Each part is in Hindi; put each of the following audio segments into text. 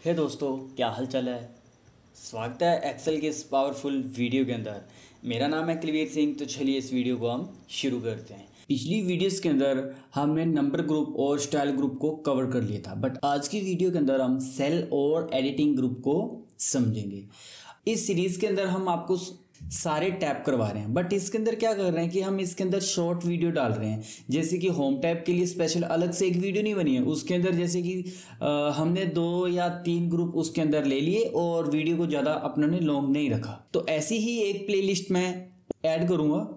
हे दोस्तों, क्या हाल चाल है। स्वागत है एक्सेल के इस पावरफुल वीडियो के अंदर। मेरा नाम है कुलवीर सिंह। तो चलिए इस वीडियो को हम शुरू करते हैं। पिछली वीडियोस के अंदर हमने नंबर ग्रुप और स्टाइल ग्रुप को कवर कर लिया था, बट आज की वीडियो के अंदर हम सेल और एडिटिंग ग्रुप को समझेंगे। इस सीरीज के अंदर हम आपको सारे टैब करवा रहे हैं, बट इसके अंदर क्या कर रहे हैं कि हम इसके अंदर शॉर्ट वीडियो डाल रहे हैं। जैसे कि होम टैब के लिए स्पेशल अलग से एक वीडियो नहीं बनी है, उसके अंदर जैसे कि हमने 2 या 3 ग्रुप उसके अंदर ले लिए और वीडियो को ज़्यादा अपनों ने लॉन्ग नहीं रखा। तो ऐसी ही एक प्लेलिस्ट मैं ऐड करूँगा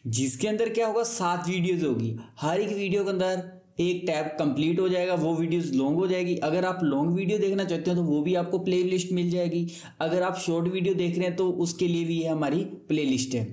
जिसके अंदर क्या होगा, 7 वीडियोज़ होगी। हर एक वीडियो के अंदर एक टैब कंप्लीट हो जाएगा, वो वीडियोस लॉन्ग हो जाएगी। अगर आप लॉन्ग वीडियो देखना चाहते हो तो वो भी आपको प्लेलिस्ट मिल जाएगी। अगर आप शॉर्ट वीडियो देख रहे हैं तो उसके लिए भी ये हमारी प्लेलिस्ट है।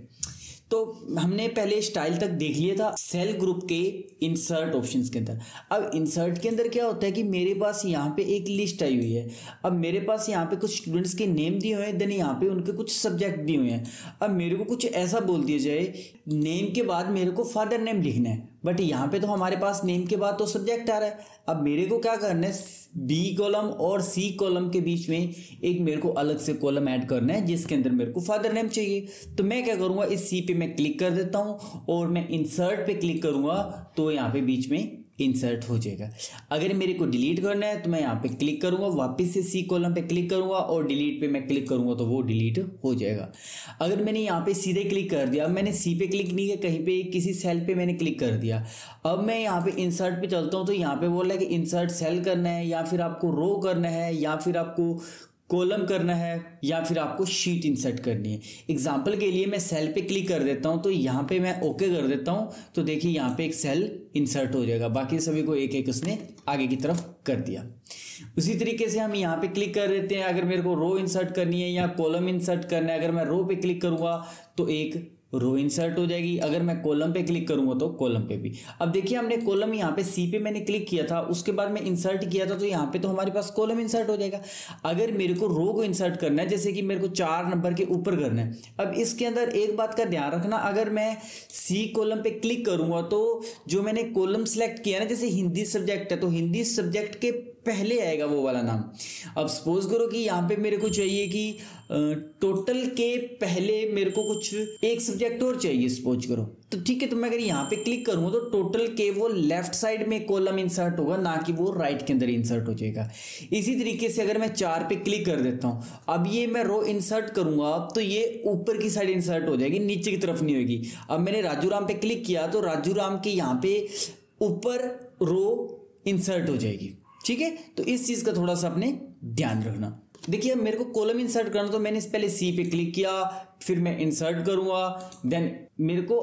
तो हमने पहले स्टाइल तक देख लिया था सेल ग्रुप के इंसर्ट ऑप्शंस के अंदर। अब इंसर्ट के अंदर क्या होता है कि मेरे पास यहाँ पे एक लिस्ट आई हुई है। अब मेरे पास यहाँ पे कुछ स्टूडेंट्स के नेम दिए हुए हैं, देन यहाँ पे उनके कुछ सब्जेक्ट दिए हुए हैं। अब मेरे को कुछ ऐसा बोल दिया जाए, नेम के बाद मेरे को फादर नेम लिखना है, बट यहाँ पे तो हमारे पास नेम के बाद तो सब्जेक्ट आ रहा है। अब मेरे को क्या करना है, बी कॉलम और सी कॉलम के बीच में एक मेरे को अलग से कॉलम ऐड करना है जिसके अंदर मेरे को फादर नेम चाहिए। तो मैं क्या करूँगा, इस सी पे मैं क्लिक कर देता हूँ और मैं इंसर्ट पे क्लिक करूँगा तो यहाँ पे बीच में इंसर्ट हो जाएगा। अगर मेरे को डिलीट करना है तो मैं यहाँ पे क्लिक करूँगा, वापस से सी कॉलम पे क्लिक करूँगा और डिलीट पे मैं क्लिक करूँगा तो वो डिलीट हो जाएगा। अगर मैंने यहाँ पे सीधे क्लिक कर दिया, मैंने सी पे क्लिक नहीं किया, कहीं पे किसी सेल पे मैंने क्लिक कर दिया। अब मैं यहाँ पे इंसर्ट पे चलता हूँ तो यहाँ पे बोल रहा है कि इंसर्ट सेल करना है, या फिर आपको रो करना है, या फिर आपको कॉलम करना है, या फिर आपको शीट इंसर्ट करनी है। एग्जाम्पल के लिए मैं सेल पे क्लिक कर देता हूं, तो यहाँ पे मैं ओके कर देता हूं, तो देखिए यहाँ पे एक सेल इंसर्ट हो जाएगा। बाकी सभी को एक एक उसने आगे की तरफ कर दिया। उसी तरीके से हम यहाँ पे क्लिक कर देते हैं। अगर मेरे को रो इंसर्ट करनी है या कॉलम इंसर्ट करना है, अगर मैं रो पे क्लिक करूँगा तो एक रो इंसर्ट हो जाएगी। अगर मैं कॉलम पे क्लिक करूंगा तो कॉलम पे भी। अब देखिए हमने कॉलम यहाँ पे सी पे मैंने क्लिक किया था, उसके बाद मैं इंसर्ट किया था तो यहाँ पे तो हमारे पास कॉलम इंसर्ट हो जाएगा। अगर मेरे को रो को इंसर्ट करना है, जैसे कि मेरे को 4 नंबर के ऊपर करना है, अब इसके अंदर एक बात का ध्यान रखना, अगर मैं सी कॉलम पे क्लिक करूंगा तो जो मैंने कॉलम सेलेक्ट किया ना, जैसे हिंदी सब्जेक्ट है तो हिंदी सब्जेक्ट के पहले आएगा वो वाला नाम। अब सपोज करो कि यहाँ पे मेरे को चाहिए कि टोटल के पहले मेरे को कुछ एक सब्जेक्ट और चाहिए, सपोज करो, तो ठीक है। तो मैं अगर यहाँ पे क्लिक करूँगा तो टोटल के वो लेफ्ट साइड में कॉलम इंसर्ट होगा, ना कि वो राइट के अंदर इंसर्ट हो जाएगा। इसी तरीके से अगर मैं 4 पे क्लिक कर देता हूँ, अब ये मैं रो इंसर्ट करूँगा तो ये ऊपर की साइड इंसर्ट हो जाएगी, नीचे की तरफ नहीं होगी। अब मैंने राजू राम पे क्लिक किया तो राजू राम के यहाँ पे ऊपर रो इंसर्ट हो जाएगी, ठीक है। तो इस चीज का थोड़ा सा अपने ध्यान रखना। देखिए अब मेरे को कॉलम इंसर्ट करना, तो मैंने पहले सी पे क्लिक किया, फिर मैं इंसर्ट करूंगा। देन मेरे को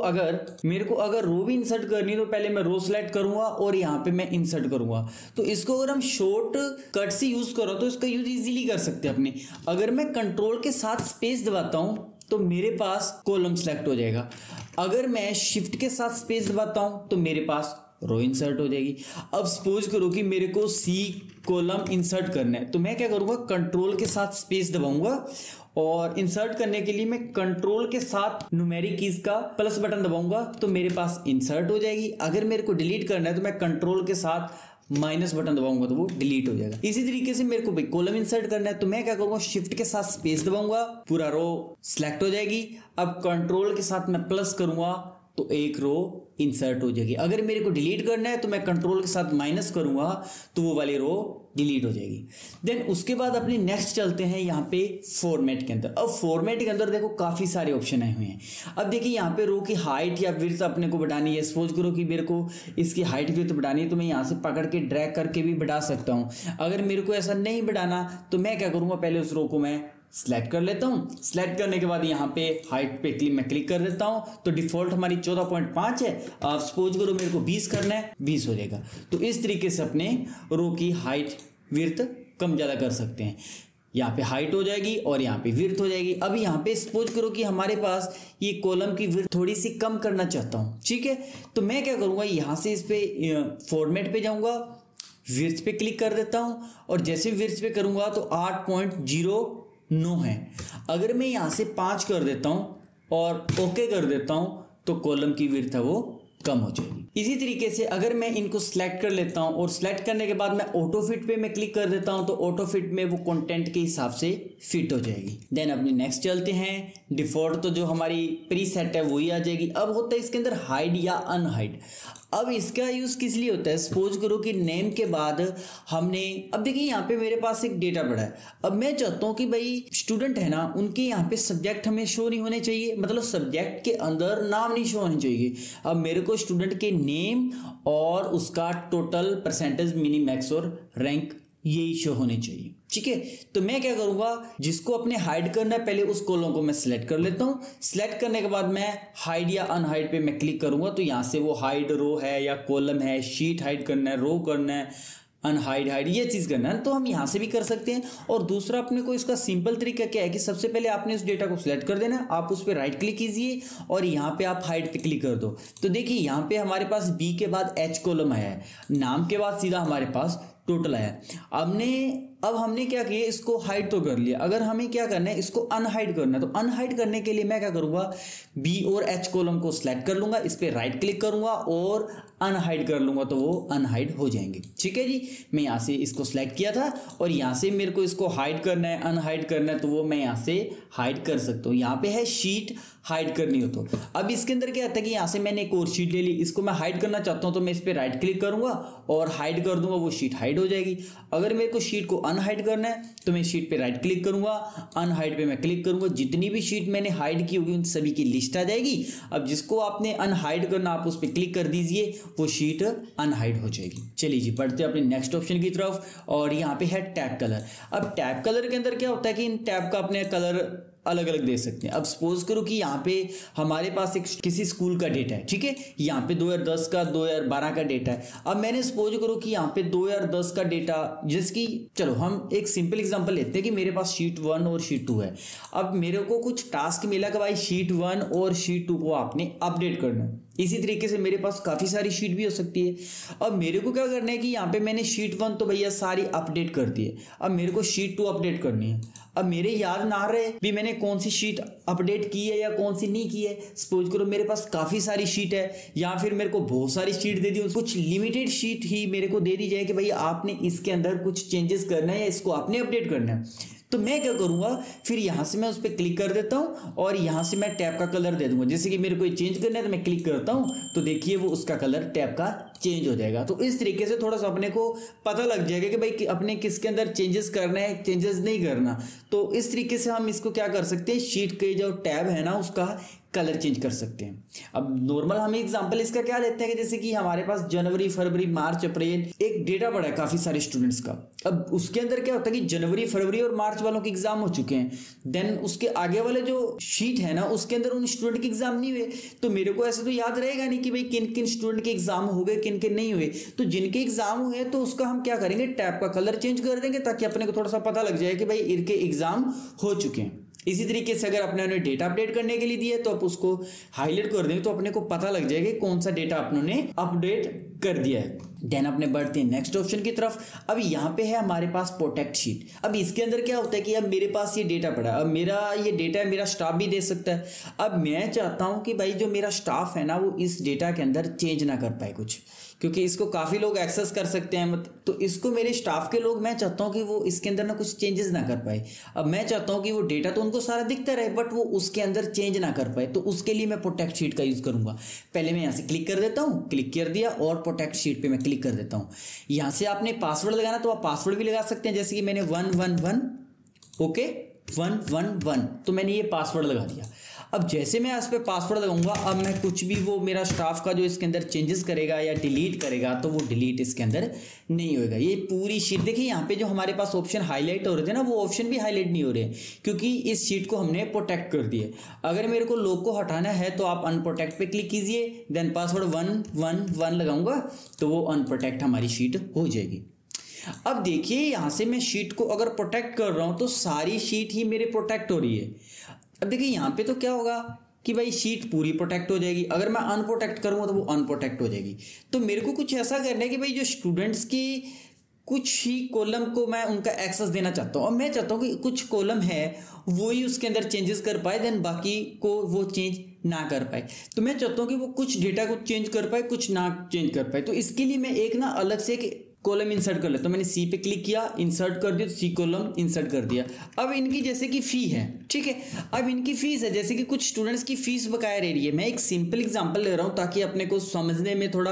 अगर रो भी इंसर्ट करनी है तो पहले मैं रो सेलेक्ट करूंगा और यहाँ पे मैं इंसर्ट करूंगा। तो इसको अगर हम शॉर्ट कट से यूज करो तो इसका यूज इजीली कर सकते हैं अपने। अगर मैं कंट्रोल के साथ स्पेस दबाता हूं तो मेरे पास कॉलम सेलेक्ट हो जाएगा। अगर मैं शिफ्ट के साथ स्पेस दबाता हूं तो मेरे पास रो इंसर्ट हो जाएगी। अब सपोज करो कि मेरे को सी कॉलम इंसर्ट करना है, तो मैं क्या करूंगा, कंट्रोल के साथ स्पेस दबाऊंगा और इंसर्ट करने के लिए मैं कंट्रोल के साथ न्यूमेरिक कीज का प्लस बटन दबाऊंगा तो मेरे पास इंसर्ट हो जाएगी। अगर मेरे को डिलीट करना है तो मैं कंट्रोल के साथ माइनस बटन दबाऊंगा तो वो डिलीट हो जाएगा। इसी तरीके से मेरे को भाई कॉलम इंसर्ट करना है तो मैं क्या करूंगा, शिफ्ट के साथ स्पेस दबाऊंगा, पूरा रो सिलेक्ट हो जाएगी। अब कंट्रोल के साथ मैं प्लस करूंगा तो एक रो इंसर्ट हो जाएगी। अगर मेरे को डिलीट करना है तो मैं कंट्रोल के साथ माइनस करूंगा तो वो वाली रो डिलीट हो जाएगी। देन उसके बाद अपने नेक्स्ट चलते हैं यहाँ पे फॉर्मेट के अंदर। अब फॉर्मेट के अंदर देखो काफ़ी सारे ऑप्शन आए हुए हैं। अब देखिए यहाँ पे रो की हाइट या विड्थ अपने को बढ़ानी है। सपोज करो कि मेरे को इसकी हाइट विड्थ बढ़ानी है तो मैं यहाँ से पकड़ के ड्रैग करके भी बढ़ा सकता हूँ। अगर मेरे को ऐसा नहीं बढ़ाना तो मैं क्या करूँगा, पहले उस रो को मैं सिलेक्ट कर लेता हूं। सिलेक्ट करने के बाद यहाँ पे हाइट पे मैं क्लिक कर देता हूं तो डिफॉल्ट हमारी 14.5 है। आप सपोज करो मेरे को 20 करना है, 20 हो जाएगा। तो इस तरीके से अपने रो की हाइट विड्थ कम ज़्यादा कर सकते हैं। यहाँ पे हाइट हो जाएगी और यहाँ पे विड्थ हो जाएगी। अब यहाँ पे सपोज करो कि हमारे पास ये कॉलम की विड्थ थोड़ी सी कम करना चाहता हूँ, ठीक है। तो मैं क्या करूँगा, यहाँ से इस पे फॉर्मेट पे जाऊँगा, विड्थ पे क्लिक कर देता हूँ और जैसे विड्थ पे करूँगा तो 8.09 है। अगर मैं यहाँ से 5 कर देता हूँ और ओके कर देता हूँ तो कॉलम की विड्थ है वो कम हो जाएगी। इसी तरीके से अगर मैं इनको सिलेक्ट कर लेता हूं और सिलेक्ट करने के बाद मैं ऑटो फिट पे मैं क्लिक कर देता हूं तो ऑटो फिट में वो कंटेंट के हिसाब से फिट हो जाएगी। देन अपनी नेक्स्ट चलते हैं। डिफॉल्ट तो जो हमारी प्री सेट है वही आ जाएगी। अब होता है इसके अंदर हाइड या अनहाइड। अब इसका यूज़ किस लिए होता है, सपोज करो कि नेम के बाद हमने, अब देखिए यहाँ पे मेरे पास एक डेटा पड़ा है। अब मैं चाहता हूँ कि भाई स्टूडेंट है ना, उनके यहाँ पे सब्जेक्ट हमें शो नहीं होने चाहिए, मतलब सब्जेक्ट के अंदर नाम नहीं शो होने चाहिए। अब मेरे को स्टूडेंट के नेम और उसका टोटल परसेंटेज, मिनी, मैक्स और रैंक यही शो होने चाहिए। ठीक है, तो मैं क्या करूंगा, जिसको अपने हाइड करना है पहले उस कॉलम को मैं सिलेक्ट कर लेता हूं। सिलेक्ट करने के बाद मैं हाइड या अनहाइड पे मैं क्लिक करूंगा तो यहां से वो हाइड रो है या कॉलम है, शीट हाइड करना है, रो करना है, अनहाइड हाइड ये चीज़ करना है, तो हम यहाँ से भी कर सकते हैं। और दूसरा अपने को इसका सिंपल तरीका क्या है कि सबसे पहले आपने उस डेटा को सिलेक्ट कर देना है, आप उस पर राइट क्लिक कीजिए और यहाँ पे आप हाइड पे क्लिक कर दो। तो देखिए यहाँ पे हमारे पास बी के बाद एच कॉलम आया है, नाम के बाद सीधा हमारे पास टोटल आया। अब हमने क्या किया, इसको हाइड तो कर लिया। अगर हमें क्या करना है, इसको अनहाइड करना है, तो अनहाइड करने के लिए मैं क्या करूंगा, बी और एच कॉलम को सिलेक्ट कर लूंगा, इस पर राइट क्लिक करूंगा और अनहाइड कर लूंगा तो वो अनहाइड हो जाएंगे। ठीक है जी, मैं यहाँ से इसको सिलेक्ट किया था और यहाँ से मेरे को इसको हाइड करना है, अनहाइड करना है, तो वो मैं यहाँ से हाइड कर सकता हूँ। यहाँ पे है शीट हाइड करनी हो तो अब इसके अंदर क्या आता है कि यहाँ से मैंने एक और शीट ले ली, इसको मैं हाइड करना चाहता हूँ तो मैं इस पर राइट क्लिक करूंगा और हाइड कर दूंगा, वो शीट हाइड हो जाएगी। अगर मेरे को शीट को अनहाइड करना है तो मैं शीट पे राइट क्लिक करूंगा, अनहाइड पे मैं क्लिक करूंगा, जितनी भी शीट मैंने हाइड की होगी उन सभी की लिस्ट आ जाएगी। अब जिसको आपने अनहाइड करना आप उस पर क्लिक कर दीजिए, वो शीट अनहाइड हो जाएगी। चलिए जी, बढ़ते हैं अपने नेक्स्ट ऑप्शन की तरफ और यहाँ पे है टैब कलर। अब टैब कलर के अंदर क्या होता है कि इन टैब का अपने कलर अलग अलग दे सकते हैं। अब सपोज करो कि यहाँ पे हमारे पास एक किसी स्कूल का डेटा है, ठीक है, यहाँ पे 2010 का 2012 का डेटा है। अब मैंने सपोज करो कि यहाँ पे 2010 का डेटा, जिसकी चलो हम एक सिंपल एग्जांपल लेते हैं कि मेरे पास शीट 1 और शीट 2 है। अब मेरे को कुछ टास्क मिला कि भाई शीट 1 और शीट 2 को आपने अपडेट करना है। इसी तरीके से मेरे पास काफ़ी सारी शीट भी हो सकती है। अब मेरे को क्या करना है कि यहाँ पे मैंने शीट 1 तो भैया सारी अपडेट कर दी है, अब मेरे को शीट 2 अपडेट करनी है। अब मेरे याद ना रहे भी मैंने कौन सी शीट अपडेट की है या कौन सी नहीं की है। सपोज करो मेरे पास काफ़ी सारी शीट है या फिर मेरे को बहुत सारी शीट दे दी, कुछ लिमिटेड शीट ही मेरे को दे दी जाए कि भैया आपने इसके अंदर कुछ चेंजेस करना है या इसको आपने अपडेट करना है। तो मैं क्या करूंगा, फिर यहां से मैं उस पर क्लिक कर देता हूं और यहां से मैं टैब का कलर दे दूंगा। जैसे कि मेरे को चेंज करना है तो मैं क्लिक करता हूं तो देखिए वो उसका कलर टैब का चेंज हो जाएगा। तो इस तरीके से थोड़ा सा अपने को पता लग जाएगा कि भाई अपने किसके अंदर चेंजेस करना है, चेंजेस नहीं करना। तो इस तरीके से हम इसको क्या कर सकते हैं, शीट के जो टैब है ना उसका कलर चेंज कर सकते हैं। अब नॉर्मल हम एग्जांपल इसका क्या लेते हैं कि जैसे कि हमारे पास जनवरी, फरवरी, मार्च, अप्रैल एक डेटा पड़ा है काफ़ी सारे स्टूडेंट्स का। अब उसके अंदर क्या होता है कि जनवरी, फरवरी और मार्च वालों के एग्जाम हो चुके हैं, देन उसके आगे वाले जो शीट है ना उसके अंदर उन स्टूडेंट के एग्जाम नहीं हुए। तो मेरे को ऐसे तो याद रहेगा नहीं कि भाई किन किन स्टूडेंट के एग्जाम हो गए, किन किन नहीं हुए। तो जिनके एग्जाम हुए तो उसका हम क्या करेंगे, टैब का कलर चेंज कर देंगे ताकि अपने को थोड़ा सा पता लग जाए कि भाई इनके एग्जाम हो चुके हैं। इसी तरीके से अगर अपने उन्हें डेटा अपडेट करने के लिए दिया तो आप उसको हाईलाइट कर देंगे तो अपने को पता लग जाएगा कौन सा डेटा अपने अपडेट कर दिया है। देन अपने बढ़ते हैं नेक्स्ट ऑप्शन की तरफ। अब यहाँ पे है हमारे पास प्रोटेक्ट शीट। अब इसके अंदर क्या होता है कि अब मेरे पास ये डेटा पड़ा है, अब मेरा ये डेटा है, मेरा स्टाफ भी दे सकता है। अब मैं चाहता हूँ कि भाई जो मेरा स्टाफ है ना वो इस डेटा के अंदर चेंज ना कर पाए कुछ, क्योंकि इसको काफ़ी लोग एक्सेस कर सकते हैं। तो इसको मेरे स्टाफ के लोग, मैं चाहता हूँ कि वो इसके अंदर ना कुछ चेंजेस ना कर पाए। अब मैं चाहता हूँ कि वो डेटा तो उनको सारा दिखता रहे बट वो उसके अंदर चेंज ना कर पाए, तो उसके लिए मैं प्रोटेक्ट शीट का यूज़ करूँगा। पहले मैं यहाँ से क्लिक कर देता हूँ, क्लिक कर दिया और प्रोटेक्ट शीट पर मैं क्लिक कर देता हूँ। यहाँ से आपने पासवर्ड लगाना तो आप पासवर्ड भी लगा सकते हैं, जैसे कि मैंने 111 ओके 111 तो मैंने ये पासवर्ड लगा दिया। अब जैसे मैं इस पर पासवर्ड लगाऊंगा, अब मैं कुछ भी वो मेरा स्टाफ का जो इसके अंदर चेंजेस करेगा या डिलीट करेगा तो वो डिलीट इसके अंदर नहीं होगा। ये पूरी शीट देखिए, यहाँ पे जो हमारे पास ऑप्शन हाईलाइट हो रहे थे ना वो ऑप्शन भी हाईलाइट नहीं हो रहे क्योंकि इस शीट को हमने प्रोटेक्ट कर दिया। अगर मेरे को लोग को हटाना है तो आप अनप्रोटेक्ट पे क्लिक कीजिए, देन पासवर्ड 111 लगाऊंगा तो वो अनप्रोटेक्ट हमारी शीट हो जाएगी। अब देखिए यहाँ से मैं शीट को अगर प्रोटेक्ट कर रहा हूँ तो सारी शीट ही मेरे प्रोटेक्ट हो रही है। अब देखिए यहाँ पे तो क्या होगा कि भाई शीट पूरी प्रोटेक्ट हो जाएगी, अगर मैं अनप्रोटेक्ट करूँगा तो वो अनप्रोटेक्ट हो जाएगी। तो मेरे को कुछ ऐसा करना है कि भाई जो स्टूडेंट्स की कुछ ही कॉलम को मैं उनका एक्सेस देना चाहता हूँ और मैं चाहता हूँ कि कुछ कॉलम है वो ही उसके अंदर चेंजेस कर पाए, देन बाकी को वो चेंज ना कर पाए। तो मैं चाहता हूँ कि वो कुछ डेटा को चेंज कर पाए, कुछ ना चेंज कर पाए। तो इसके लिए मैं एक ना अलग से एक कॉलम इंसर्ट कर लेता हूँ। मैंने सी पे क्लिक किया, इंसर्ट कर दिया, तो सी कॉलम इंसर्ट कर दिया। अब इनकी जैसे कि फ़ी है, ठीक है, अब इनकी फीस है, जैसे कि कुछ स्टूडेंट्स की फीस बकाया रह रही है। मैं एक सिंपल एग्जांपल ले रहा हूँ ताकि अपने को समझने में थोड़ा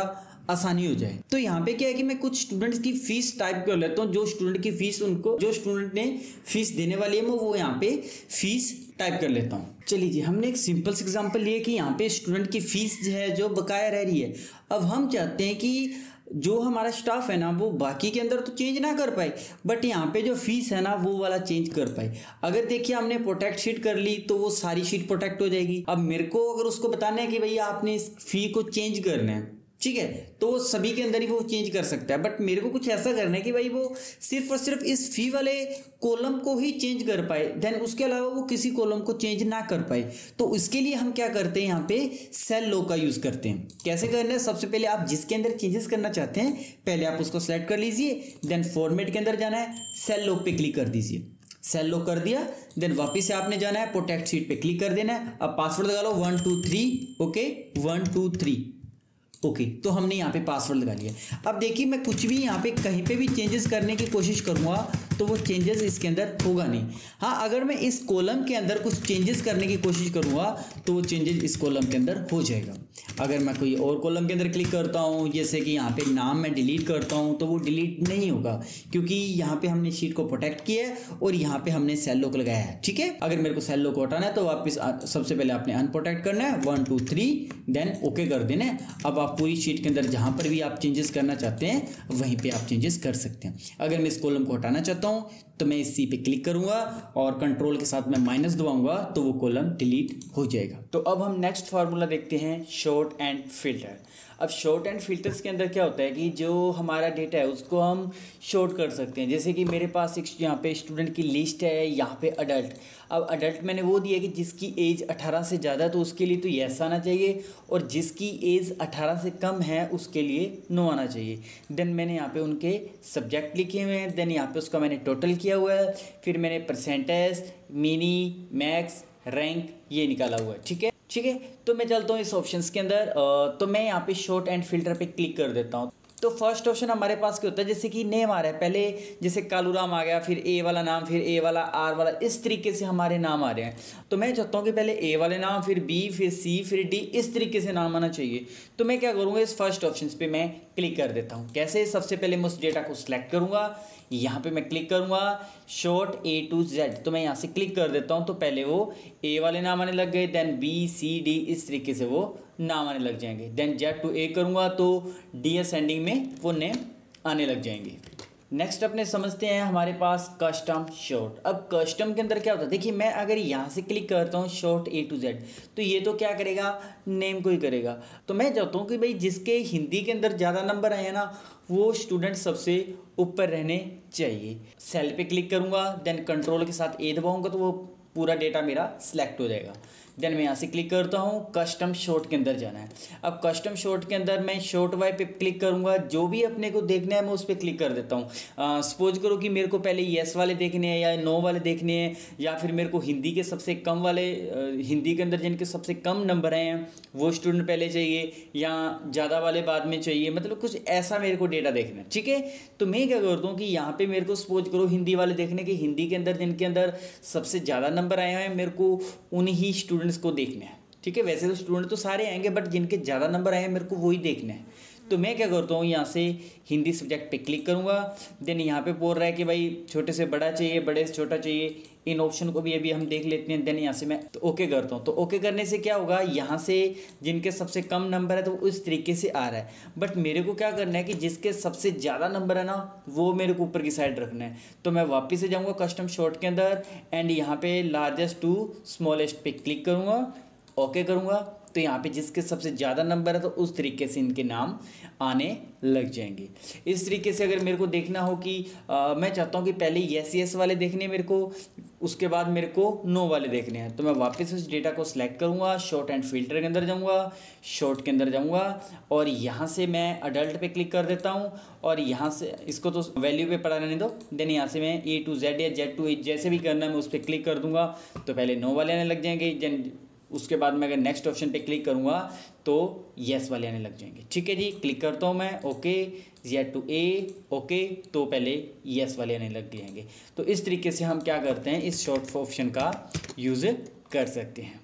आसानी हो जाए। तो यहाँ पे क्या है कि मैं कुछ स्टूडेंट्स की फीस टाइप कर लेता हूँ। जो स्टूडेंट की फीस, उनको जो स्टूडेंट ने फीस देने वाली है, मैं वो यहाँ पे फीस टाइप कर लेता हूँ। चलिए जी, हमने एक सिंपल सा एग्जांपल लिया कि यहाँ पे स्टूडेंट की फीस जो है जो बकाया रह रही है। अब हम चाहते हैं कि जो हमारा स्टाफ है ना वो बाकी के अंदर तो चेंज ना कर पाए, बट यहाँ पे जो फीस है ना वो वाला चेंज कर पाए। अगर देखिए हमने प्रोटेक्ट शीट कर ली तो वो सारी शीट प्रोटेक्ट हो जाएगी। अब मेरे को अगर उसको बताना है कि भैया आपने इस फी को चेंज करना है, ठीक है, तो वो सभी के अंदर ही वो चेंज कर सकता है। बट मेरे को कुछ ऐसा करना है कि भाई वो सिर्फ और सिर्फ इस फी वाले कॉलम को ही चेंज कर पाए, देन उसके अलावा वो किसी कॉलम को चेंज ना कर पाए। तो इसके लिए हम क्या करते हैं, यहाँ पे सेल लो का यूज करते हैं। कैसे करना है, सबसे पहले आप जिसके अंदर चेंजेस करना चाहते हैं पहले आप उसको सेलेक्ट कर लीजिए, देन फॉर्मेट के अंदर जाना है, सेल लो पे क्लिक कर दीजिए। सेल लो कर दिया, देन वापिस से आपने जाना है प्रोटेक्ट शीट पे क्लिक कर देना है। अब पासवर्ड लगा लो 1 2 3, ओके 1 2 3, ओके तो हमने यहाँ पे पासवर्ड लगा लिया। अब देखिए मैं कुछ भी यहाँ पे कहीं पे भी चेंजेस करने की कोशिश करूँगा तो वो चेंजेस इसके अंदर होगा नहीं। हाँ, अगर मैं इस कॉलम के अंदर कुछ चेंजेस करने की कोशिश करूँगा तो वो चेंजेस इस कॉलम के अंदर हो जाएगा। अगर मैं कोई और कॉलम के अंदर क्लिक करता हूँ, जैसे कि यहाँ पे नाम मैं डिलीट करता हूँ, तो वो डिलीट नहीं होगा क्योंकि यहाँ पे हमने शीट को प्रोटेक्ट किया है और यहाँ पे हमने सेल लॉक लगाया है, ठीक है। अगर मेरे को सेल लॉक हटाना है तो वापस सबसे पहले आपने अनप्रोटेक्ट करना है 1 2 3, देन ओके कर देना है। अब आप पूरी शीट के अंदर जहाँ पर भी आप चेंजेस करना चाहते हैं वहीं पे आप चेंजेस कर सकते हैं। अगर मैं इस कॉलम को हटाना चाहता हूँ तो मैं इस सी पे क्लिक करूंगा और कंट्रोल के साथ मैं माइनस दबाऊंगा तो वो कॉलम डिलीट हो जाएगा। तो अब हम नेक्स्ट फार्मूला देखते हैं, शॉर्ट एंड फिल्टर। अब शॉर्ट एंड फिल्टर्स के अंदर क्या होता है कि जो हमारा डेटा है उसको हम शॉर्ट कर सकते हैं। जैसे कि मेरे पास एक यहाँ पे स्टूडेंट की लिस्ट है, यहाँ पे अडल्ट। अब अडल्ट मैंने वो दिया कि जिसकी एज 18 से ज़्यादा, तो उसके लिए तो येस आना चाहिए, और जिसकी एज 18 से कम है उसके लिए नो आना चाहिए। देन मैंने यहाँ पे उनके सब्जेक्ट लिखे हुए हैं, देन यहाँ पे उसका मैंने टोटल किया हुआ है, फिर मैंने परसेंटेज, मिनी, मैक्स, रैंक ये निकाला हुआ है, ठीक है। तो मैं चलता हूँ इस ऑप्शंस के अंदर। तो मैं यहाँ पे शॉर्ट एंड फिल्टर पे क्लिक कर देता हूँ। तो फर्स्ट ऑप्शन हमारे पास क्या होता है, जैसे कि नेम आ रहा है, पहले जैसे कालूराम आ गया, फिर ए वाला नाम, फिर ए वाला, आर वाला, इस तरीके से हमारे नाम आ रहे हैं। तो मैं चाहता हूँ कि पहले ए वाले नाम, फिर बी, फिर सी, फिर डी, इस तरीके से नाम आना चाहिए। तो मैं क्या करूँगा, इस फर्स्ट ऑप्शन पे मैं क्लिक कर देता हूँ। कैसे, सबसे पहले मैं उस डेटा को सिलेक्ट करूँगा, यहाँ पे मैं क्लिक करूँगा शॉर्ट A to Z, तो मैं यहाँ से क्लिक कर देता हूँ। तो पहले वो ए वाले नाम आने लग गए, देन बी, सी, डी, इस तरीके से वो नाम आने लग जाएंगे। देन Z to A करूँगा तो डी असेंडिंग में वो नेम आने लग जाएंगे। नेक्स्ट अपने समझते हैं हमारे पास कस्टम शॉर्ट। अब कस्टम के अंदर क्या होता है, देखिए मैं अगर यहाँ से क्लिक करता हूँ शॉर्ट A to Z, तो ये तो क्या करेगा, नेम को ही करेगा। तो मैं चाहता हूँ कि भाई जिसके हिंदी के अंदर ज़्यादा नंबर आए हैं ना, वो स्टूडेंट सबसे ऊपर रहने चाहिए। सेल पे क्लिक करूँगा, देन कंट्रोल के साथ A दबाऊँगा तो वो पूरा डेटा मेरा सिलेक्ट हो जाएगा। देन मैं यहाँ से क्लिक करता हूँ, कस्टम शॉर्ट के अंदर जाना है। अब कस्टम शॉर्ट के अंदर मैं शॉर्ट वाई पे क्लिक करूँगा, जो भी अपने को देखना है मैं उस पर क्लिक कर देता हूँ। सपोज करो कि मेरे को पहले येस वाले देखने हैं या नो वाले देखने हैं, या फिर मेरे को हिंदी के सबसे कम वाले, हिंदी के अंदर जिनके सबसे कम नंबर आए हैं वो स्टूडेंट पहले चाहिए, या ज़्यादा वाले बाद में चाहिए, मतलब कुछ ऐसा मेरे को डेटा देखना है, ठीक है। तो मैं क्या करता हूँ कि यहाँ पे मेरे को सपोज करो हिंदी वाले देखने के, हिंदी के अंदर जिनके अंदर सबसे ज़्यादा नंबर आए हैं मेरे को उन्हीं स्टूडेंट्स को देखना है, ठीक है। वैसे तो स्टूडेंट तो सारे आएंगे, बट जिनके ज़्यादा नंबर आए हैं मेरे को वही देखना है। तो मैं क्या करता हूँ, यहाँ से हिंदी सब्जेक्ट पे क्लिक करूँगा। देन यहाँ पे बोल रहा है कि भाई छोटे से बड़ा चाहिए, बड़े से छोटा चाहिए, इन ऑप्शन को भी अभी हम देख लेते हैं। देन यहाँ से मैं तो ओके करता हूँ। तो ओके करने से क्या होगा, यहाँ से जिनके सबसे कम नंबर है तो उस तरीके से आ रहा है, बट मेरे को क्या करना है कि जिसके सबसे ज़्यादा नंबर है ना वो मेरे को ऊपर की साइड रखना है। तो मैं वापस से जाऊँगा कस्टम शॉर्ट के अंदर, एंड यहाँ पे लार्जेस्ट टू स्मॉलेस्ट पे क्लिक करूँगा, ओके करूँगा। तो यहाँ पे जिसके सबसे ज़्यादा नंबर है तो उस तरीके से इनके नाम आने लग जाएंगे। इस तरीके से अगर मेरे को देखना हो कि मैं चाहता हूँ कि पहले येस वाले देखने हैं मेरे को, उसके बाद मेरे को नो वाले देखने हैं, तो मैं वापस उस डेटा को सिलेक्ट करूँगा, शॉर्ट एंड फिल्टर के अंदर जाऊँगा, शॉर्ट के अंदर जाऊँगा और यहाँ से मैं अडल्ट पे क्लिक कर देता हूँ, और यहाँ से इसको तो वैल्यू पे पढ़ा रहने दो। देन यहाँ से मैं A to Z या Z to A जैसे भी करना है मैं उस पर क्लिक कर दूँगा। तो पहले नो वाले आने लग जाएंगे, देन उसके बाद मैं अगर नेक्स्ट ऑप्शन पे क्लिक करूँगा तो येस वाले आने लग जाएंगे। ठीक है जी, क्लिक करता हूँ मैं okay Z to A okay, तो पहले येस वाले आने लग जाएंगे। तो इस तरीके से हम क्या करते हैं, इस शॉर्ट ऑप्शन का यूज़ कर सकते हैं।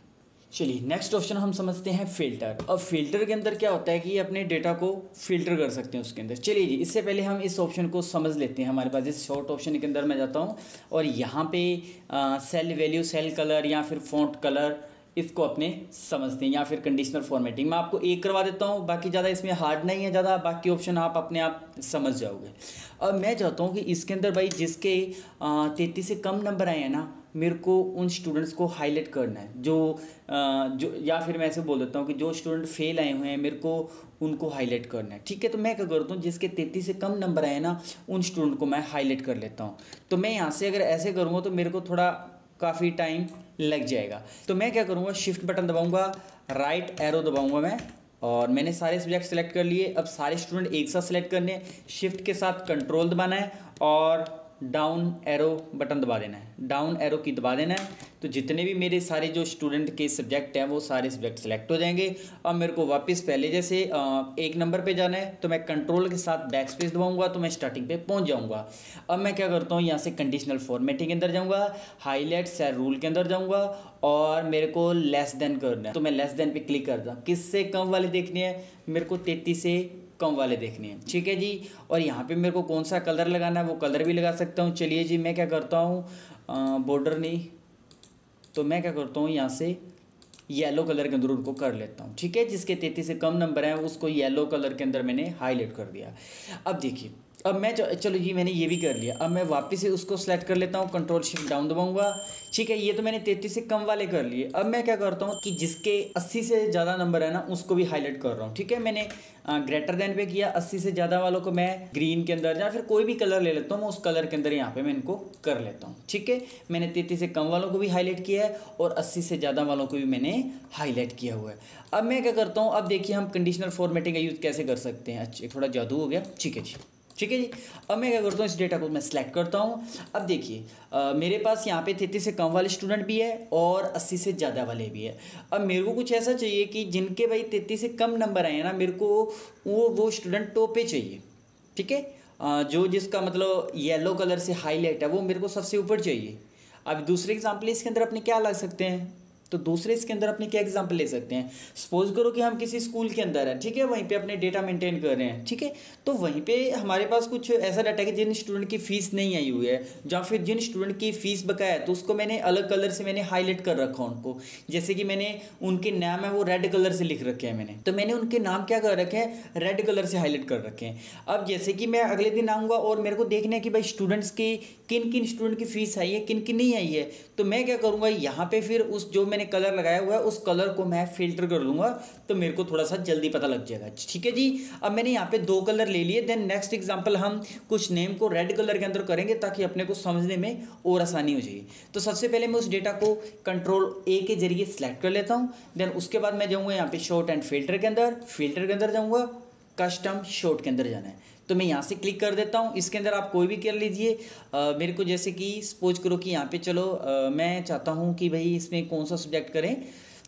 चलिए नेक्स्ट ऑप्शन हम समझते हैं फ़िल्टर। अब फिल्टर के अंदर क्या होता है कि अपने डेटा को फिल्टर कर सकते हैं उसके अंदर। चलिए जी, इससे पहले हम इस ऑप्शन को समझ लेते हैं। हमारे पास इस शॉर्ट ऑप्शन के अंदर मैं जाता हूँ और यहाँ पे सेल वैल्यू, सेल कलर या फिर फॉन्ट कलर, इसको अपने समझते हैं, या फिर कंडीशनल फॉर्मेटिंग। मैं आपको एक करवा देता हूँ, बाकी ज़्यादा इसमें हार्ड नहीं है ज़्यादा, बाकी ऑप्शन आप अपने आप समझ जाओगे। अब मैं चाहता हूँ कि इसके अंदर भाई जिसके 33 से कम नंबर आए हैं ना, मेरे को उन स्टूडेंट्स को हाईलाइट करना है, जो या फिर मैं ऐसे बोल देता हूँ कि जो स्टूडेंट फेल आए हुए हैं मेरे को उनको हाईलाइट करना है। ठीक है, तो मैं क्या करता हूँ, जिसके 33 से कम नंबर आए ना उन स्टूडेंट को मैं हाईलाइट कर लेता हूँ। तो मैं यहाँ से अगर ऐसे करूँगा तो मेरे को थोड़ा काफ़ी टाइम लग जाएगा। तो मैं क्या करूँगा, शिफ्ट बटन दबाऊँगा, राइट एरो दबाऊँगा मैं, और मैंने सारे सब्जेक्ट सेलेक्ट कर लिए। अब सारे स्टूडेंट एक साथ सेलेक्ट करने हैं, शिफ्ट के साथ कंट्रोल दबाना है और डाउन एरो बटन दबा देना है, डाउन एरो की दबा देना है। तो जितने भी मेरे सारे जो स्टूडेंट के सब्जेक्ट हैं वो सारे सब्जेक्ट सेलेक्ट हो जाएंगे। अब मेरे को वापस पहले जैसे एक नंबर पे जाना है, तो मैं कंट्रोल के साथ बैक स्पेस दबाऊंगा तो मैं स्टार्टिंग पे पहुंच जाऊंगा। अब मैं क्या करता हूँ, यहाँ से कंडीशनल फॉर्मेटिंग के अंदर जाऊँगा, हाईलाइट सेल रूल के अंदर जाऊँगा और मेरे को लेस देन करना है, तो मैं लेस देन पे क्लिक करता हूँ। किससे कम वाले देखने हैं, मेरे को 33 से कम वाले देखने हैं। ठीक है जी, और यहाँ पे मेरे को कौन सा कलर लगाना है वो कलर भी लगा सकता हूँ। चलिए जी, मैं क्या करता हूँ, बॉर्डर नहीं, तो मैं क्या करता हूँ यहाँ से येलो कलर के अंदर उनको कर लेता हूँ। ठीक है, जिसके 33 से कम नंबर हैं उसको येलो कलर के अंदर मैंने हाईलाइट कर दिया। अब देखिए, अब मैं चलो जी मैंने ये भी कर लिया। अब मैं वापस से उसको सेलेक्ट कर लेता हूँ, कंट्रोल शिफ्ट डाउन दबाऊंगा। ठीक है, ये तो मैंने 33 से कम वाले कर लिए। अब मैं क्या करता हूँ कि जिसके 80 से ज़्यादा नंबर है ना उसको भी हाईलाइट कर रहा हूँ। ठीक है, मैंने ग्रेटर देन पे किया, 80 से ज़्यादा वालों को मैं ग्रीन के अंदर या फिर कोई भी कलर ले लेता हूँ, मैं उस कलर के अंदर यहाँ पे मैं इनको कर लेता हूँ। ठीक है, मैंने 33 से कम वालों को भी हाईलाइट किया है और 80 से ज़्यादा वालों को भी मैंने हाईलाइट किया हुआ है। अब मैं क्या करता हूँ, अब देखिए हम कंडीशनल फॉर्मेटिंग का यूज़ कैसे कर सकते हैं। अच्छा, थोड़ा जादू हो गया। ठीक है जी, ठीक है जी। अब मैं क्या करता हूँ, इस डेटा को मैं सेलेक्ट करता हूँ। अब देखिए मेरे पास यहाँ पे 33 से कम वाले स्टूडेंट भी है और 80 से ज़्यादा वाले भी है। अब मेरे को कुछ ऐसा चाहिए कि जिनके भाई 33 से कम नंबर आए हैं ना, मेरे को वो स्टूडेंट टॉप पे चाहिए। ठीक है, जो जिसका मतलब येलो कलर से हाईलाइट है वो मेरे को सबसे ऊपर चाहिए। अब दूसरे एग्जाम्पल इसके अंदर अपने क्या ला सकते हैं, तो दूसरे इसके अंदर अपने क्या एग्जाम्पल ले सकते हैं। सपोज करो कि हम किसी स्कूल के अंदर हैं, ठीक है, वहीं पे अपने डेटा मेंटेन कर रहे हैं। ठीक है, तो वहीं पे हमारे पास कुछ ऐसा डाटा है कि जिन स्टूडेंट की फ़ीस नहीं आई हुई है या फिर जिन स्टूडेंट की फ़ीस बकाया है, तो उसको मैंने अलग कलर से मैंने हाईलाइट कर रखा उनको। जैसे कि मैंने उनके नाम है वो रेड कलर से लिख रखे हैं मैंने, तो मैंने उनके नाम क्या कर रखे हैं, रेड कलर से हाईलाइट कर रखे हैं। अब जैसे कि मैं अगले दिन आऊँगा और मेरे को देखना है कि भाई स्टूडेंट्स की किन किन स्टूडेंट की फ़ीस आई है, किन किन नहीं आई है, तो मैं क्या करूँगा, यहाँ पे फिर उस जो मैंने कलर लगाया हुआ है उस कलर को मैं फिल्टर कर लूँगा, तो मेरे को थोड़ा सा जल्दी पता लग जाएगा। ठीक है जी, अब मैंने यहाँ पे 2 कलर ले लिए। देन नेक्स्ट एग्जांपल हम कुछ नेम को रेड कलर के अंदर करेंगे ताकि अपने को समझने में और आसानी हो जाएगी। तो सबसे पहले मैं उस डेटा को कंट्रोल A के जरिए सेलेक्ट कर लेता हूँ। देन उसके बाद मैं जाऊँगा यहाँ पे शॉर्ट एंड फिल्टर के अंदर जाऊँगा, कस्टम शॉर्ट के अंदर जाना है, तो मैं यहाँ से क्लिक कर देता हूँ। इसके अंदर आप कोई भी कर लीजिए। मेरे को जैसे कि सपोज करो कि यहाँ पे चलो मैं चाहता हूँ कि भाई इसमें कौन सा सब्जेक्ट करें,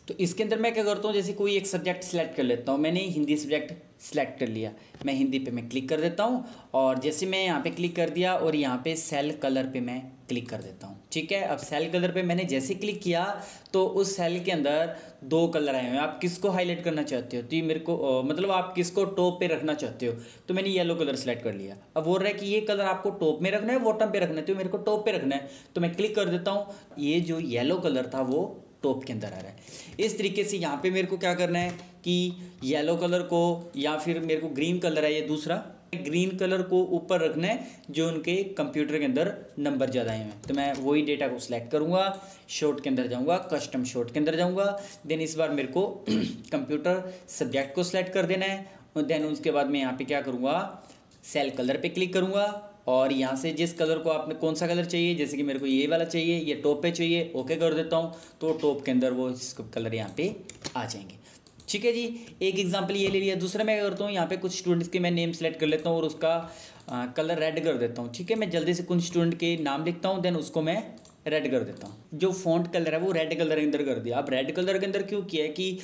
तो इसके अंदर मैं क्या करता हूँ, जैसे कोई एक सब्जेक्ट सेलेक्ट कर लेता हूँ। मैंने हिंदी सब्जेक्ट सेलेक्ट कर लिया, मैं हिंदी पे मैं क्लिक कर देता हूँ और जैसे मैं यहाँ पे क्लिक कर दिया और यहाँ पे सेल कलर पे मैं क्लिक कर देता हूँ। ठीक है, अब सेल कलर पे मैंने जैसे क्लिक किया तो उस सेल के अंदर 2 कलर आए हुए हैं। आप किसको हाईलाइट करना चाहते हो, तो ये मेरे को मतलब आप किसको टॉप पे रखना चाहते हो, तो मैंने येलो कलर सेलेक्ट कर लिया। अब बोल रहा है कि ये कलर आपको टॉप में रखना है बॉटम पे रखना है, तो मेरे को टॉप पे रखना है, तो मैं क्लिक कर देता हूँ। ये जो येलो कलर था वो टॉप के अंदर आ रहा है। इस तरीके से यहाँ पे मेरे को क्या करना है कि येलो कलर को या फिर मेरे को ग्रीन कलर है ये दूसरा, ग्रीन कलर को ऊपर रखना है जो उनके कंप्यूटर के अंदर नंबर ज़्यादा आए हैं। तो मैं वही डेटा को सिलेक्ट करूँगा, शॉर्ट के अंदर जाऊँगा, कस्टम शॉर्ट के अंदर जाऊँगा। देन इस बार मेरे को कंप्यूटर सब्जेक्ट को सिलेक्ट कर देना है और देन उसके बाद मैं यहाँ पे क्या करूँगा, सेल कलर पे क्लिक करूँगा और यहाँ से जिस कलर को आपने कौन सा कलर चाहिए, जैसे कि मेरे को ये वाला चाहिए, ये टॉप पे चाहिए, ओके कर देता हूँ, तो टॉप के अंदर वो इसको कलर यहाँ पे आ जाएंगे। ठीक है जी, एक एग्जांपल ये ले लिया। दूसरा मैं क्या करता हूँ, यहाँ पे कुछ स्टूडेंट्स के मैं नेम सेलेक्ट कर लेता हूँ और उसका कलर रेड कर देता हूँ। ठीक है, मैं जल्दी से कुछ स्टूडेंट के नाम लिखता हूँ, देन उसको मैं रेड कर देता हूँ। जो फ़ॉन्ट कलर है वो रेड कलर के अंदर कर दिया। अब रेड कलर के अंदर क्यों किया है कि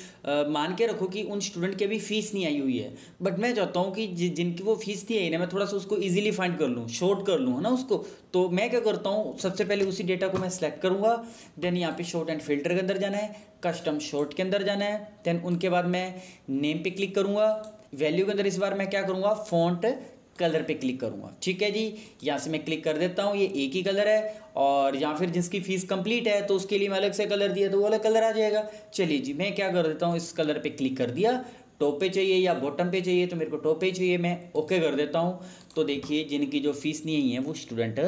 मान के रखो कि उन स्टूडेंट की अभी फ़ीस नहीं आई हुई है, बट मैं चाहता हूँ कि जिनकी वो फ़ीस नहीं आई ना, मैं थोड़ा सा उसको ईजिली फाइंड कर लूँ, शॉर्ट कर लूँ, है ना उसको। तो मैं क्या करता हूँ, सबसे पहले उसी डेटा को मैं सेलेक्ट करूँगा, देन यहाँ पे शॉर्ट एंड फिल्टर के अंदर जाना है, कस्टम शॉर्ट के अंदर जाना है, देन उनके बाद मैं नेम पे क्लिक करूँगा। वैल्यू के अंदर इस बार मैं क्या करूँगा, फ़ॉन्ट कलर पे क्लिक करूँगा। ठीक है जी, यहाँ से मैं क्लिक कर देता हूँ, ये एक ही कलर है। और या फिर जिसकी फ़ीस कंप्लीट है तो उसके लिए मैं अलग से कलर दिया तो वो अलग कलर आ जाएगा। चलिए जी, मैं क्या कर देता हूँ, इस कलर पे क्लिक कर दिया। टॉप पे चाहिए या बॉटम पे चाहिए, तो मेरे को टॉप पे चाहिए, मैं ओके कर देता हूँ। तो देखिए जिनकी जो फ़ीस नहीं आई है वो स्टूडेंट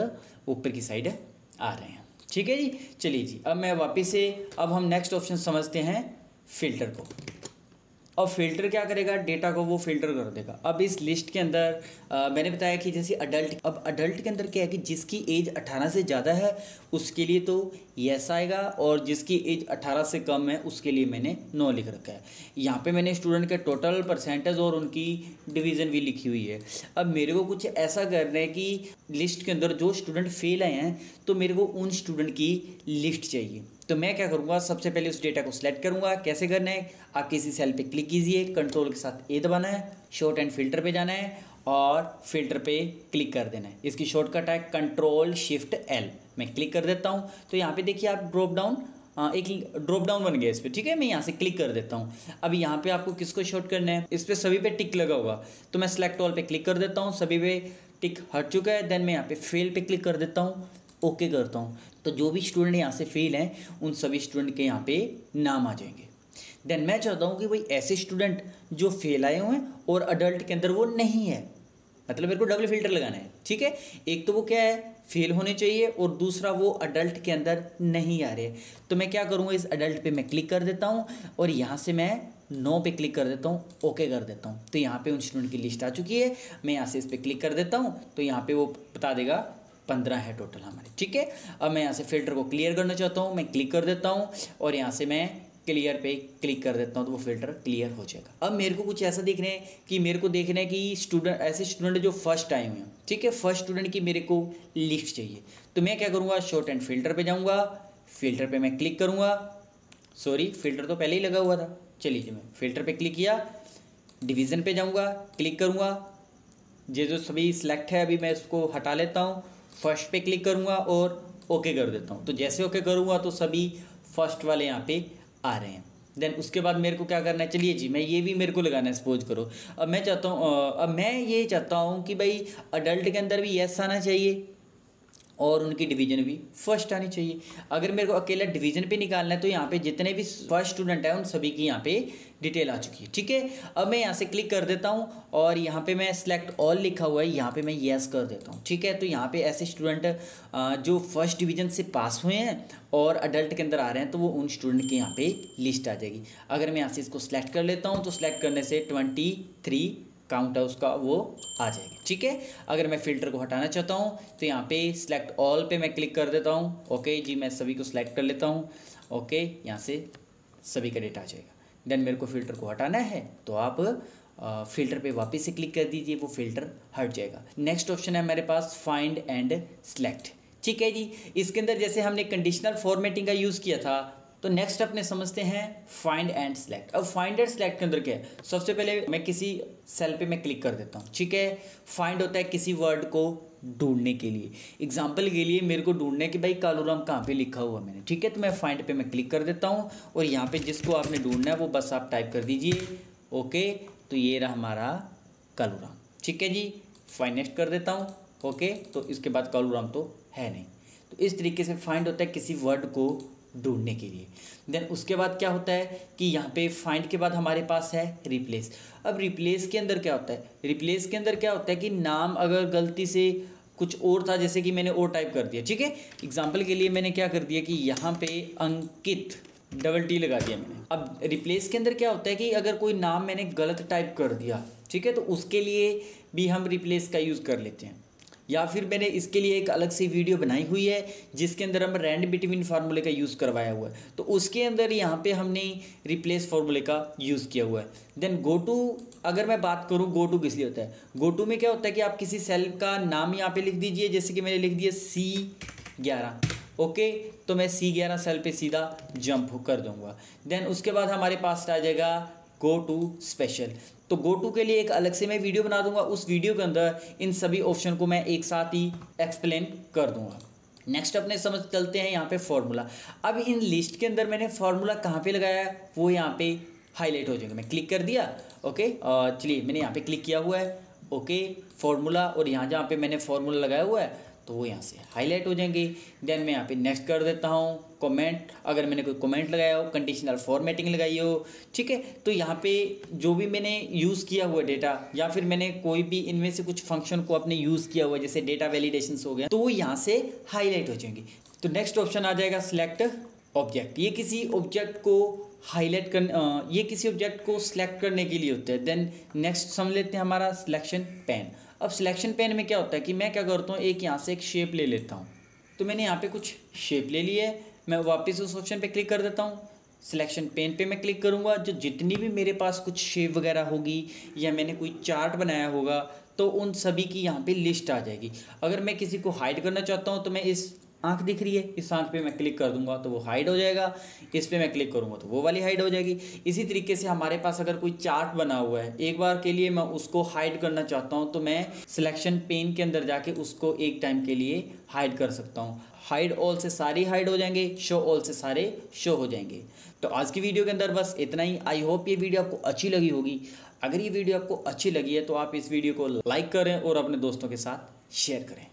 ऊपर की साइड आ रहे हैं। ठीक है जी, चलिए जी, अब मैं वापस से अब हम नेक्स्ट ऑप्शन समझते हैं, फ़िल्टर को। अब फ़िल्टर क्या करेगा, डेटा को वो फ़िल्टर कर देगा। अब इस लिस्ट के अंदर मैंने बताया कि जैसे अडल्ट, अब अडल्ट के अंदर क्या है कि जिसकी एज 18 से ज़्यादा है उसके लिए तो यस आएगा, और जिसकी एज 18 से कम है उसके लिए मैंने नो लिख रखा है। यहाँ पे मैंने स्टूडेंट के टोटल परसेंटेज और उनकी डिवीज़न भी लिखी हुई है। अब मेरे को कुछ ऐसा करना है कि लिस्ट के अंदर जो स्टूडेंट फेल आए हैं तो मेरे को उन स्टूडेंट की लिस्ट चाहिए। तो मैं क्या करूँगा, सबसे पहले उस डेटा को सिलेक्ट करूँगा। कैसे करना है, आप किसी सेल पे क्लिक कीजिए, कंट्रोल के साथ ए दबाना है, शॉर्ट एंड फिल्टर पे जाना है और फिल्टर पे क्लिक कर देना है। इसकी शॉर्टकट है कंट्रोल शिफ्ट एल। मैं क्लिक कर देता हूँ तो यहाँ पे देखिए आप ड्रॉप डाउन, एक ड्रॉप डाउन बन गया इस पर। ठीक है, मैं यहाँ से क्लिक कर देता हूँ। अब यहाँ पे आपको किसको शॉर्ट करना है, इस पर सभी पे टिक लगा होगा, तो मैं सेलेक्ट ऑल पे क्लिक कर देता हूँ। सभी पे टिक हट चुका है, देन मैं यहाँ पे फेल पे क्लिक कर देता हूँ, ओके करता हूँ। तो जो भी स्टूडेंट यहाँ से फेल हैं उन सभी स्टूडेंट के यहाँ पे नाम आ जाएंगे। देन मैं चाहता हूँ कि भाई ऐसे स्टूडेंट जो फेल आए हुए हैं और अडल्ट के अंदर वो नहीं है, मतलब मेरे को डबल फिल्टर लगाना है। ठीक है, एक तो वो क्या है, फेल होने चाहिए, और दूसरा वो अडल्ट के अंदर नहीं आ रहे। तो मैं क्या करूँगा, इस अडल्ट पे मैं क्लिक कर देता हूँ और यहाँ से मैं नो पे क्लिक कर देता हूँ, ओके कर देता हूँ। तो यहाँ पे उन स्टूडेंट की लिस्ट आ चुकी है। मैं यहाँ से इस पर क्लिक कर देता हूँ तो यहाँ पे वो बता देगा 15 है टोटल हमारे। ठीक है, अब मैं यहाँ से फ़िल्टर को क्लियर करना चाहता हूँ, मैं क्लिक कर देता हूँ और यहाँ से मैं क्लियर पे क्लिक कर देता हूँ तो वो फ़िल्टर क्लियर हो जाएगा। अब मेरे को कुछ ऐसा देखना है कि मेरे को देखना है कि स्टूडेंट, ऐसे स्टूडेंट जो फर्स्ट आए हुए हैं, ठीक है, फर्स्ट स्टूडेंट की मेरे को लिस्ट चाहिए। तो मैं क्या करूँगा, शॉर्ट एंड फिल्टर पे जाऊँगा, फिल्टर पे मैं क्लिक करूँगा, सॉरी फिल्टर तो पहले ही लगा हुआ था। चलिए जी, मैं फिल्टर पे क्लिक किया, डिवीज़न पे जाऊँगा, क्लिक करूँगा, ये जो सभी सिलेक्ट है अभी मैं इसको हटा लेता हूँ, फर्स्ट पे क्लिक करूँगा और ओके कर देता हूँ। तो जैसे ओके करूँगा तो सभी फर्स्ट वाले यहाँ पे आ रहे हैं। देन उसके बाद मेरे को क्या करना है, चलिए जी, मैं ये भी मेरे को लगाना है, सपोज करो। अब मैं चाहता हूँ, अब मैं ये चाहता हूँ कि भाई अडल्ट के अंदर भी यस आना चाहिए और उनकी डिवीज़न भी फर्स्ट आनी चाहिए। अगर मेरे को अकेला डिवीज़न पे निकालना है तो यहाँ पे जितने भी फर्स्ट स्टूडेंट हैं उन सभी की यहाँ पे डिटेल आ चुकी है। ठीक है, अब मैं यहाँ से क्लिक कर देता हूँ और यहाँ पे मैं सेलेक्ट ऑल लिखा हुआ है, यहाँ पे मैं येस कर देता हूँ। ठीक है, तो यहाँ पे ऐसे स्टूडेंट जो फर्स्ट डिवीज़न से पास हुए हैं और अडल्ट के अंदर आ रहे हैं तो वो उन स्टूडेंट के यहाँ पे लिस्ट आ जाएगी। अगर मैं यहाँ से इसको सिलेक्ट कर लेता हूँ तो सिलेक्ट करने से 23 काउंट है उसका, वो आ जाएगी। ठीक है, अगर मैं फ़िल्टर को हटाना चाहता हूँ तो यहाँ पे सिलेक्ट ऑल पे मैं क्लिक कर देता हूँ। ओके जी, मैं सभी को सिलेक्ट कर लेता हूँ। ओके, यहाँ से सभी का डेटा आ जाएगा। देन मेरे को फ़िल्टर को हटाना है तो आप फ़िल्टर पे वापस से क्लिक कर दीजिए, वो फ़िल्टर हट जाएगा। नेक्स्ट ऑप्शन है मेरे पास फाइंड एंड सेलेक्ट। ठीक है जी, इसके अंदर जैसे हमने कंडीशनल फॉर्मेटिंग का यूज़ किया था तो नेक्स्ट अपने समझते हैं फाइंड एंड सेलेक्ट। अब फाइंड एंड सेलेक्ट के अंदर क्या है, सबसे पहले मैं किसी सेल पे मैं क्लिक कर देता हूँ। ठीक है, फाइंड होता है किसी वर्ड को ढूंढने के लिए। एग्जाम्पल के लिए मेरे को ढूंढना है कि भाई कालूराम कहाँ पे लिखा हुआ मैंने। ठीक है, तो मैं फाइंड पे मैं क्लिक कर देता हूँ और यहाँ पे जिसको आपने ढूंढना है वो बस आप टाइप कर दीजिए। ओके, तो ये रहा हमारा कालूराम। ठीक है जी, फाइनेस्ट कर देता हूँ। ओके, तो इसके बाद कालूराम तो है नहीं। तो इस तरीके से फाइंड होता है किसी वर्ड को ढूंढने के लिए। देन उसके बाद क्या होता है कि यहाँ पे फाइंड के बाद हमारे पास है रिप्लेस। अब रिप्लेस के अंदर क्या होता है, रिप्लेस के अंदर क्या होता है कि नाम अगर गलती से कुछ और था, जैसे कि मैंने और टाइप कर दिया। ठीक है, एग्जांपल के लिए मैंने क्या कर दिया कि यहाँ पे अंकित डबल टी लगा दिया मैंने। अब रिप्लेस के अंदर क्या होता है कि अगर कोई नाम मैंने गलत टाइप कर दिया, ठीक है, तो उसके लिए भी हम रिप्लेस का यूज़ कर लेते हैं। या फिर मैंने इसके लिए एक अलग से वीडियो बनाई हुई है जिसके अंदर हम रैंड बिटवीन फार्मूले का यूज़ करवाया हुआ है, तो उसके अंदर यहाँ पे हमने रिप्लेस फार्मूले का यूज़ किया हुआ है। देन गो टू, अगर मैं बात करूँ गो टू किस लिए होता है, गो टू में क्या होता है कि आप किसी सेल का नाम यहाँ पे लिख दीजिए, जैसे कि मैंने लिख दिया C11। ओके, तो मैं C11 सेल पे सीधा जंप कर दूंगा। देन उसके बाद हमारे पास आ जाएगा गो टू स्पेशल। तो गो टू के लिए एक अलग से मैं वीडियो बना दूंगा, उस वीडियो के अंदर इन सभी ऑप्शन को मैं एक साथ ही एक्सप्लेन कर दूंगा। नेक्स्ट अपने समझ चलते हैं यहाँ पे फॉर्मूला। अब इन लिस्ट के अंदर मैंने फॉर्मूला कहाँ पे लगाया है वो यहाँ पे हाईलाइट हो जाएगा। मैं क्लिक कर दिया, ओके, चलिए मैंने यहाँ पे क्लिक किया हुआ है, ओके, फॉर्मूला, और यहाँ जहाँ पे मैंने फॉर्मूला लगाया हुआ है तो वो यहाँ से हाईलाइट हो जाएंगे। देन मैं यहाँ पे नेक्स्ट कर देता हूँ। कमेंट, अगर मैंने कोई कमेंट लगाया हो, कंडीशनल फॉर्मेटिंग लगाई हो, ठीक है, तो यहाँ पे जो भी मैंने यूज़ किया हुआ डेटा या फिर मैंने कोई भी इनमें से कुछ फंक्शन को अपने यूज़ किया हुआ, जैसे डेटा वैलिडेशंस हो गया, तो वो यहाँ से हाईलाइट हो जाएंगे। तो नेक्स्ट ऑप्शन आ जाएगा सिलेक्ट ऑब्जेक्ट। ये किसी ऑब्जेक्ट को हाईलाइट कर ये किसी ऑब्जेक्ट को सिलेक्ट करने के लिए होता है। देन नेक्स्ट समझ लेते हैं हमारा सिलेक्शन पेन। अब सिलेक्शन पेन में क्या होता है कि मैं क्या करता हूँ, एक यहाँ से एक शेप ले लेता हूँ। तो मैंने यहाँ पे कुछ शेप ले ली है, मैं वापस उस ऑप्शन पे क्लिक कर देता हूँ। सिलेक्शन पेन पे मैं क्लिक करूँगा, जो जितनी भी मेरे पास कुछ शेप वगैरह होगी या मैंने कोई चार्ट बनाया होगा तो उन सभी की यहाँ पे लिस्ट आ जाएगी। अगर मैं किसी को हाइड करना चाहता हूँ तो मैं इस आंख दिख रही है, इस आंख पे मैं क्लिक कर दूंगा तो वो हाइड हो जाएगा, इस पे मैं क्लिक करूंगा तो वो वाली हाइड हो जाएगी। इसी तरीके से हमारे पास अगर कोई चार्ट बना हुआ है, एक बार के लिए मैं उसको हाइड करना चाहता हूं तो मैं सिलेक्शन पेन के अंदर जाके उसको एक टाइम के लिए हाइड कर सकता हूं। हाइड ऑल से सारे हाइड हो जाएंगे, शो ऑल से सारे शो हो जाएंगे। तो आज की वीडियो के अंदर बस इतना ही। आई होप ये वीडियो आपको अच्छी लगी होगी। अगर ये वीडियो आपको अच्छी लगी है तो आप इस वीडियो को लाइक करें और अपने दोस्तों के साथ शेयर करें।